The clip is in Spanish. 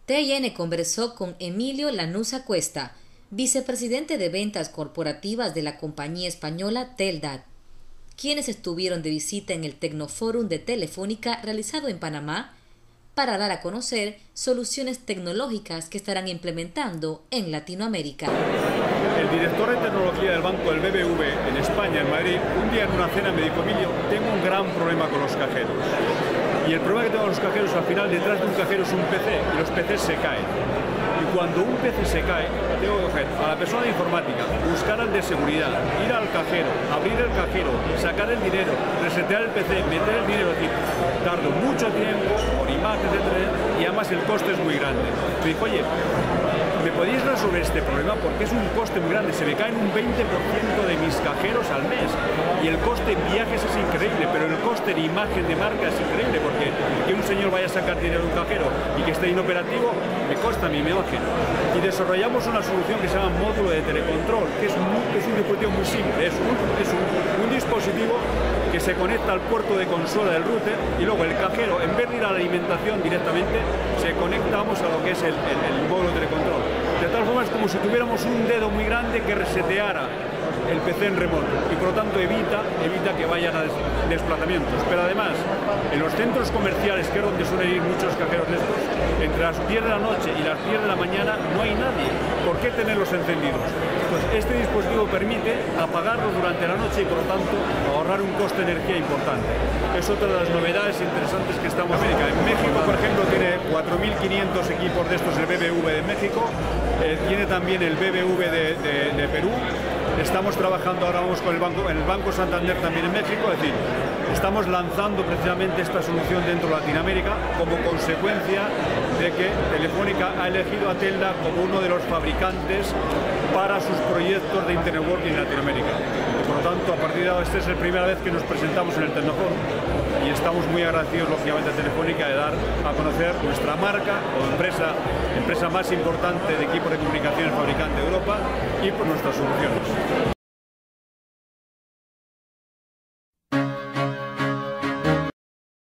TN conversó con Emilio Lanuza Cuesta, vicepresidente de ventas corporativas de la compañía española Teldat, quienes estuvieron de visita en el Tecnoforum de Telefónica realizado en Panamá para dar a conocer soluciones tecnológicas que estarán implementando en Latinoamérica. El director de tecnología del banco del BBV en España, en Madrid, un día en una cena me dijo: Emilio, tengo un gran problema con los cajeros. Y el problema que tengo con los cajeros, al final detrás de un cajero es un PC y los PCs se caen. Y cuando un PC se cae, tengo que coger a la persona de informática, buscar al de seguridad, ir al cajero, abrir el cajero, sacar el dinero, resetear el PC, meter el dinero, es decir, tardo mucho tiempo, por imágenes, etc. Y además el coste es muy grande. Me dijo: oye, ¿me podéis resolver este problema? Porque es un coste muy grande, se me caen un 20% de mis cajeros al mes. Y el coste en viajes es increíble, pero el coste en imagen de marca es increíble, porque que un señor vaya a sacar dinero de un cajero y que esté inoperativo, me cuesta a mi imagen. Y desarrollamos una solución que se llama módulo de telecontrol, que es un dispositivo muy simple, es un dispositivo que se conecta al puerto de consola del router y luego el cajero, en vez de ir a la alimentación directamente, se conectamos a lo que es el módulo de telecontrol. De tal forma es como si tuviéramos un dedo muy grande que reseteara el PC en remoto y por lo tanto evita que vayan a desplazamientos. Pero además, en los centros comerciales, que es donde suelen ir muchos cajeros de estos, entre las 10 de la noche y las 10 de la mañana no hay nadie. ¿Por qué tenerlos encendidos? Pues este dispositivo permite apagarlos durante la noche y por lo tanto ahorrar un coste de energía importante. Es otra de las novedades interesantes que estamos en América. En México, por ejemplo, tiene 4.500 equipos de estos del BBV de México, tiene también el BBV de Perú. Estamos trabajando ahora con el Banco Santander también en México, es decir, estamos lanzando precisamente esta solución dentro de Latinoamérica como consecuencia de que Telefónica ha elegido a Teldat como uno de los fabricantes para sus proyectos de Internet Working en Latinoamérica. Y por lo tanto, a partir de ahora, esta es la primera vez que nos presentamos en el Tecnoforum y estamos muy agradecidos, lógicamente, a Telefónica de dar a conocer nuestra marca como empresa más importante de equipos de comunicación fabricante de Europa y por nuestras soluciones.